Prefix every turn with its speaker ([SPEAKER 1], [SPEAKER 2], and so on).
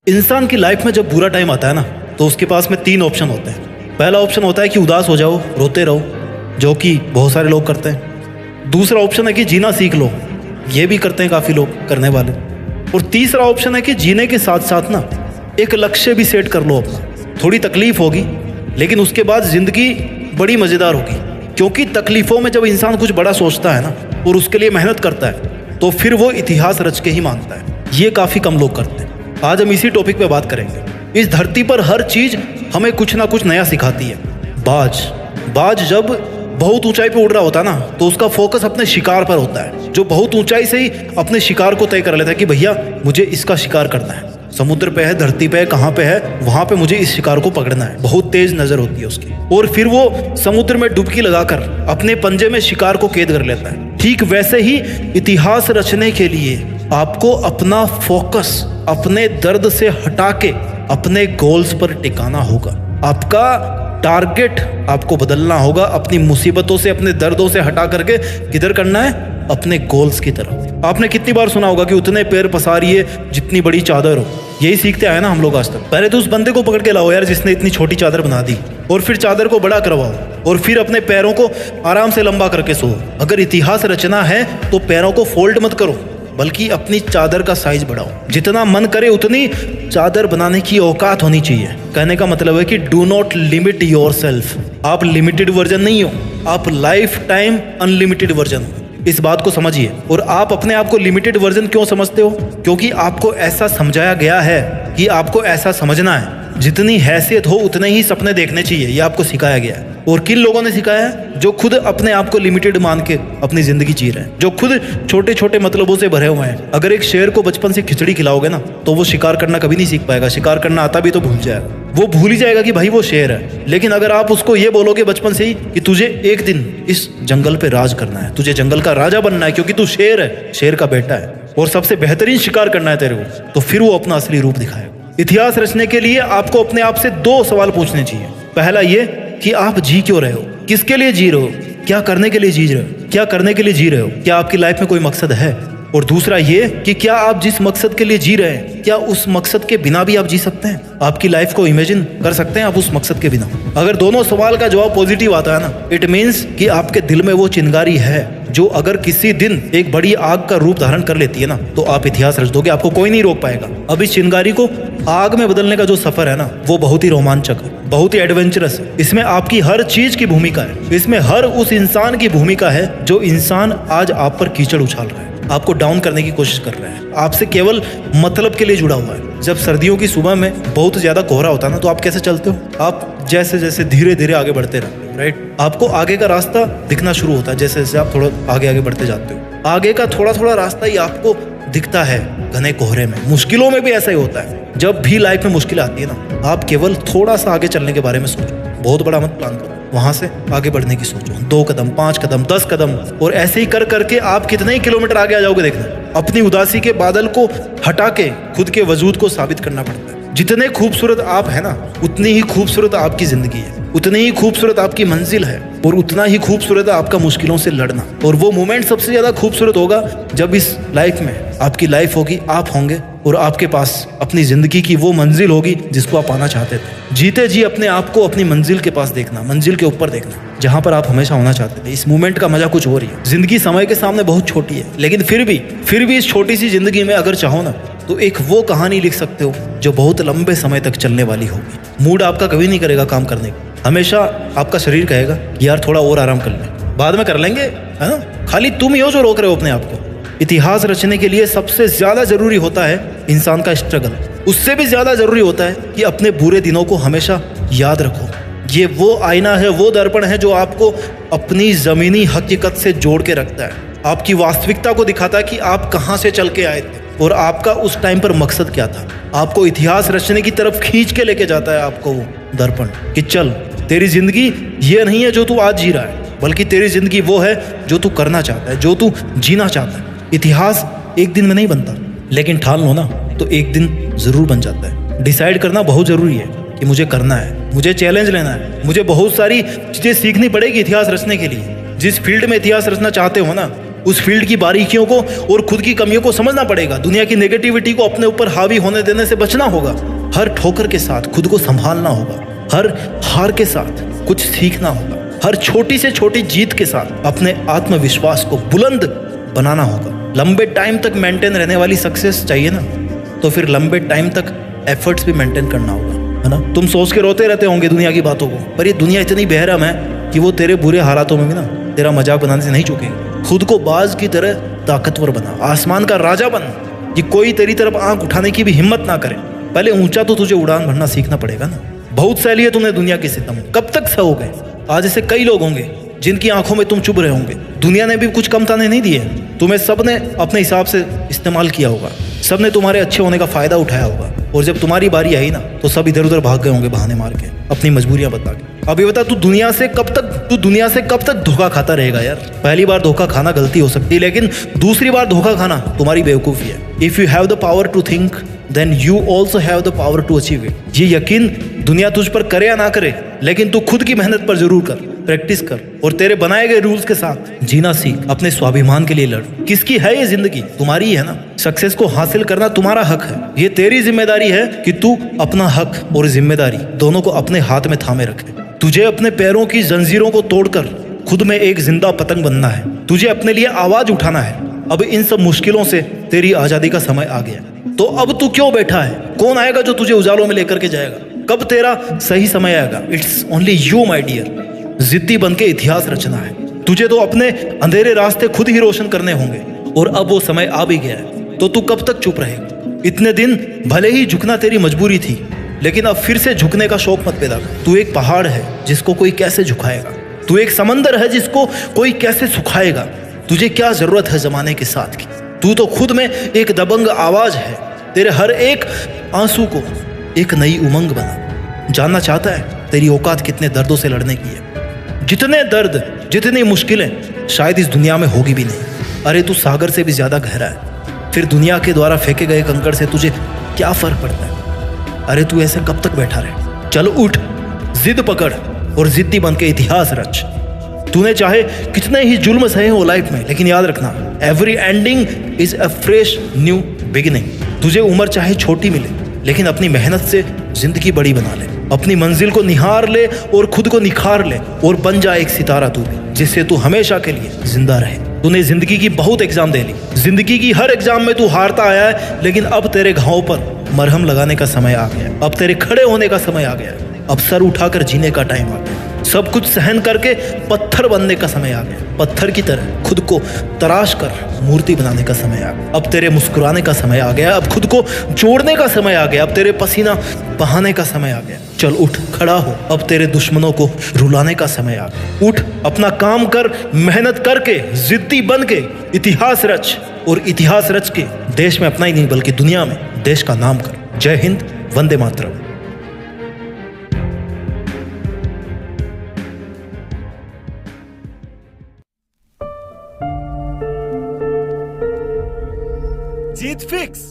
[SPEAKER 1] इंसान की लाइफ में जब बुरा टाइम आता है ना, तो उसके पास में 3 ऑप्शन होते हैं। पहला ऑप्शन होता है कि उदास हो जाओ, रोते रहो, जो कि बहुत सारे लोग करते हैं। दूसरा ऑप्शन है कि जीना सीख लो, ये भी करते हैं काफ़ी लोग करने वाले। और तीसरा ऑप्शन है कि जीने के साथ साथ ना एक लक्ष्य भी सेट कर लो अपना। थोड़ी तकलीफ होगी, लेकिन उसके बाद ज़िंदगी बड़ी मज़ेदार होगी, क्योंकि तकलीफ़ों में जब इंसान कुछ बड़ा सोचता है ना और उसके लिए मेहनत करता है, तो फिर वो इतिहास रच के ही मानता है। ये काफ़ी कम लोग करते हैं। आज हम इसी टॉपिक पे बात करेंगे। इस धरती पर हर चीज़ हमें कुछ ना कुछ नया सिखाती है। बाज जब बहुत ऊंचाई पे उड़ रहा होता है ना, तो उसका फोकस अपने शिकार पर होता है, जो बहुत ऊंचाई से ही अपने शिकार को तय कर लेता है कि भैया मुझे इसका शिकार करना है। समुद्र पे है, धरती पे है, कहाँ पे है, वहां पे मुझे इस शिकार को पकड़ना है। बहुत तेज नजर होती है उसकी, और फिर वो समुद्र में डुबकी लगाकर अपने पंजे में शिकार को कैद कर लेता है। ठीक वैसे ही इतिहास रचने के लिए आपको अपना फोकस अपने दर्द से हटा के अपने गोल्स पर टिकाना होगा। आपका टारगेट आपको बदलना होगा। अपनी मुसीबतों से, अपने दर्दों से हटा करके किधर करना है? अपने गोल्स की तरफ। आपने कितनी बार सुना होगा कि उतने पैर पसारिए जितनी बड़ी चादर हो। यही सीखते आए ना हम लोग आज तक। पहले तो उस बंदे को पकड़ के लाओ यार जिसने इतनी छोटी चादर बना दी, और फिर चादर को बड़ा करवाओ, और फिर अपने पैरों को आराम से लंबा करके सो। अगर इतिहास रचना है तो पैरों को फोल्ड मत करो, बल्कि अपनी चादर का साइज बढ़ाओ। जितना मन करे उतनी चादर बनाने की औकात होनी चाहिए। कहने का मतलब है कि डू नॉट लिमिट योरसेल्फ। आप लिमिटेड वर्जन नहीं हो, आप लाइफ टाइम अनलिमिटेड वर्जन हो। इस बात को समझिए। और आप अपने आप को लिमिटेड वर्जन क्यों समझते हो? क्योंकि आपको ऐसा समझाया गया है कि आपको ऐसा समझना है। जितनी हैसियत हो उतने ही सपने देखने चाहिए, ये आपको सिखाया गया है। और किन लोगों ने सिखाया है? जो खुद अपने आप को लिमिटेड मान के अपनी जिंदगी जी रहे हैं, जो खुद छोटे छोटे मतलबों से भरे हुए हैं। अगर एक शेर को बचपन से खिचड़ी खिलाओगे ना, तो वो शिकार करना कभी नहीं सीख पाएगा। शिकार करना आता भी तो भूल जाएगा। वो भूल ही जाएगा कि भाई वो शेर है। लेकिन अगर आप उसको ये बोलोगे बचपन से ही कि तुझे एक दिन इस जंगल पे राज करना है, तुझे जंगल का राजा बनना है, क्योंकि तू शेर है, शेर का बेटा है, और सबसे बेहतरीन शिकार करना है तेरे को, तो फिर वो अपना असली रूप दिखाएगा। इतिहास रचने के लिए आपको अपने आप से 2 सवाल पूछने चाहिए। पहला ये कि आप जी क्यों रहे हो, किसके लिए जी रहे हो, क्या करने के लिए जी रहे हो, क्या करने के लिए जी रहे हो, क्या आपकी लाइफ में कोई मकसद है। और दूसरा ये कि क्या आप जिस मकसद के लिए जी रहे हैं, क्या उस मकसद के बिना भी आप जी सकते हैं? आपकी लाइफ को इमेजिन कर सकते हैं आप उस मकसद के बिना? अगर दोनों सवाल का जवाब पॉजिटिव आता है ना, इट मीन्स कि आपके दिल में वो चिंगारी है जो अगर किसी दिन एक बड़ी आग का रूप धारण कर लेती है ना, तो आप इतिहास रच दोगे। आपको कोई नहीं रोक पाएगा। अब इस चिंगारी को आग में बदलने का जो सफर है ना, वो बहुत ही रोमांचक है, बहुत ही एडवेंचरस है। इसमें आपकी हर चीज की भूमिका है। इसमें हर उस इंसान की भूमिका है जो इंसान आज आप पर कीचड़ उछाल रहा है, आपको डाउन करने की कोशिश कर रहा है, आपसे केवल मतलब के लिए जुड़ा हुआ है। जब सर्दियों की सुबह में बहुत ज्यादा कोहरा होता है ना, तो आप कैसे चलते हो? आप जैसे जैसे धीरे धीरे आगे बढ़ते रहते हो, राइट? आपको आगे का रास्ता दिखना शुरू होता है जैसे जैसे आप थोड़ा आगे आगे बढ़ते जाते हो। आगे का थोड़ा थोड़ा रास्ता ही आपको दिखता है घने कोहरे में। मुश्किलों में भी ऐसा ही होता है। जब भी लाइफ में मुश्किल आती है ना, आप केवल थोड़ा सा आगे चलने के बारे में सोचो। बहुत बड़ा मत प्लान करो, वहां से आगे बढ़ने की सोचो। 2 कदम, 5 कदम, 10 कदम, और ऐसे ही कर करके आप कितने ही किलोमीटर आगे आ जाओगे। देखना, अपनी उदासी के बादल को हटा के खुद के वजूद को साबित करना पड़ता है। जितने खूबसूरत आप है ना, उतनी ही खूबसूरत आपकी जिंदगी है, उतनी ही खूबसूरत आपकी मंजिल है, और उतना ही खूबसूरत है आपका मुश्किलों से लड़ना। और वो मोमेंट सबसे ज्यादा खूबसूरत होगा जब इस लाइफ में आपकी लाइफ होगी, आप होंगे, और आपके पास अपनी जिंदगी की वो मंजिल होगी जिसको आप पाना चाहते थे। जीते जी अपने आप को अपनी मंजिल के पास देखना, मंजिल के ऊपर देखना, जहां पर आप हमेशा होना चाहते थे। इस मोमेंट का मजा कुछ और ही है। जिंदगी समय के सामने बहुत छोटी है, लेकिन फिर भी इस छोटी सी जिंदगी में अगर चाहो ना, तो एक वो कहानी लिख सकते हो जो बहुत लंबे समय तक चलने वाली होगी। मूड आपका कभी नहीं करेगा काम करने का। हमेशा आपका शरीर कहेगा यार थोड़ा और आराम कर ले, बाद में कर लेंगे, है ना? खाली तुम ही हो जो रोक रहे हो अपने आप को। इतिहास रचने के लिए सबसे ज्यादा जरूरी होता है इंसान का स्ट्रगल। उससे भी ज्यादा जरूरी होता है कि अपने बुरे दिनों को हमेशा याद रखो। ये वो आईना है, वो दर्पण है जो आपको अपनी जमीनी हकीकत से जोड़ के रखता है। आपकी वास्तविकता को दिखाता है कि आप कहाँ से चल के आए थे और आपका उस टाइम पर मकसद क्या था। आपको इतिहास रचने की तरफ खींच के लेके जाता है आपको वो दर्पण, कि चल तेरी जिंदगी ये नहीं है जो तू आज जी रहा है, बल्कि तेरी जिंदगी वो है जो तू करना चाहता है, जो तू जीना चाहता है। इतिहास एक दिन में नहीं बनता, लेकिन ठान लो ना तो एक दिन जरूर बन जाता है। डिसाइड करना बहुत जरूरी है कि मुझे करना है, मुझे चैलेंज लेना है, मुझे बहुत सारी चीजें सीखनी पड़ेगी इतिहास रचने के लिए। जिस फील्ड में इतिहास रचना चाहते हो ना, उस फील्ड की बारीकियों को और खुद की कमियों को समझना पड़ेगा। दुनिया की नेगेटिविटी को अपने ऊपर हावी होने देने से बचना होगा। हर ठोकर के साथ खुद को संभालना होगा। हर हार के साथ कुछ सीखना होगा। हर छोटी से छोटी जीत के साथ अपने आत्मविश्वास को बुलंद बनाना होगा। लंबे टाइम तक मेंटेन रहने वाली सक्सेस चाहिए ना, तो फिर लंबे टाइम तक एफर्ट्स भी मेंटेन करना होगा, है ना। तुम सोच के रोते रहते होंगे दुनिया की बातों को, पर ये दुनिया इतनी बेरहम है कि वो तेरे बुरे हालातों में भी ना तेरा मजाक बनाने से नहीं चूकेगी। खुद को बाज की तरह ताकतवर बना, आसमान का राजा बन कि कोई तेरी तरफ आंख उठाने की भी हिम्मत ना करे। पहले ऊंचा तो तुझे उड़ान भरना सीखना पड़ेगा ना। बहुत सह लिए तुमने दुनिया की सितम, कब तक सहोगे। आज ऐसे कई लोग होंगे जिनकी आंखों में तुम चुभ रहे होंगे। दुनिया ने भी कुछ कम ताने नहीं दिए, तुम्हें सबने अपने हिसाब से इस्तेमाल किया होगा। सबने तुम्हारे अच्छे होने का फायदा उठाया होगा, और जब तुम्हारी बारी आई ना तो सब इधर उधर भाग गए होंगे बहाने मार के, अपनी मजबूरियां बता के। अभी बता, तू दुनिया से कब तक धोखा खाता रहेगा यार। पहली बार धोखा खाना गलती हो सकती है, लेकिन दूसरी बार धोखा खाना तुम्हारी बेवकूफ़ी है। If you have the power to think then you also have the power to achieve it. ये यकीन दुनिया तुझ पर करे या ना करे, लेकिन तू खुद की मेहनत पर जरूर कर, प्रैक्टिस कर, और तेरे बनाए गए रूल्स के साथ जीना सीख। अपने स्वाभिमान के लिए लड़। किसकी है ये जिंदगी? तुम्हारी ही है ना। सक्सेस को हासिल करना तुम्हारा हक है। ये तेरी जिम्मेदारी है कि तू अपना हक और जिम्मेदारी दोनों को अपने हाथ में थामे रखे। तुझे अपने पैरों की जंजीरों को तोड़कर खुद में एक जिंदा पतंग बनना है। तुझे अपने लिए आवाज उठाना है। अब इन सब मुश्किलों से तेरी आजादी का समय आ गया, तो अब तू क्यों बैठा है? कौन आएगा जो तुझे उजालों में लेकर के जाएगा? कब तेरा सही समय आएगा? It's only you my dear. जिद्दी बन के इतिहास रचना है। तुझे तो अपने अंधेरे रास्ते खुद ही रोशन करने होंगे, और अब वो समय आ भी गया है। तो तू कब तक चुप रहेगा? इतने दिन भले ही झुकना तेरी मजबूरी थी, लेकिन अब फिर से झुकने का शौक मत पैदा कर। तू एक पहाड़ है जिसको कोई कैसे झुकाएगा। तू एक समंदर है जिसको कोई कैसे सुखाएगा। तुझे क्या जरूरत है जमाने के साथ की? तू तो खुद में एक दबंग आवाज है। तेरे हर एक आंसू को एक नई उमंग बना। जानना चाहता है तेरी औकात कितने दर्दों से लड़ने की है? जितने दर्द, जितनी मुश्किलें शायद इस दुनिया में होगी भी नहीं। अरे तू सागर से भी ज्यादा गहरा है। फिर दुनिया के द्वारा फेंके गए कंकड़ से तुझे क्या फर्क पड़ता है? अरे तू ऐसे कब तक बैठा रहे? चल उठ, जिद पकड़ और जिद्दी बन के इतिहास रच। तूने चाहे कितने ही जुल्म सहे हो लाइफ में, लेकिन याद रखना, every ending is a fresh new beginning. तुझे उम्र चाहे छोटी मिले, लेकिन अपनी मेहनत से जिंदगी बड़ी बना ले। अपनी मंजिल को निहार ले और खुद को निखार ले, और बन जा एक सितारा तू भी, जिससे तू हमेशा के लिए जिंदा रहे। तूने जिंदगी की बहुत एग्जाम दे ली। जिंदगी की हर एग्जाम में तू हारता आया है, लेकिन अब तेरे घावों पर मरहम लगाने का समय आ गया। अब तेरे खड़े होने का समय आ गया। अब सर उठाकर जीने का टाइम आ गया। सब कुछ सहन करके पत्थर बनने का समय आ गया। पत्थर की तरह खुद को तराश कर मूर्ति बनाने का समय आ गया। अब तेरे मुस्कुराने का समय आ गया। अब खुद को जोड़ने का समय आ गया। अब तेरे पसीना बहाने का समय आ गया। चल उठ, खड़ा हो। अब तेरे दुश्मनों को रुलाने का समय आ गया। उठ, अपना काम कर, मेहनत करके जिद्दी बन के इतिहास रच, और इतिहास रच के देश में अपना ही नहीं बल्कि दुनिया में देश का नाम कर। जय हिंद, वंदे मातरम।
[SPEAKER 2] जीत फिक्स।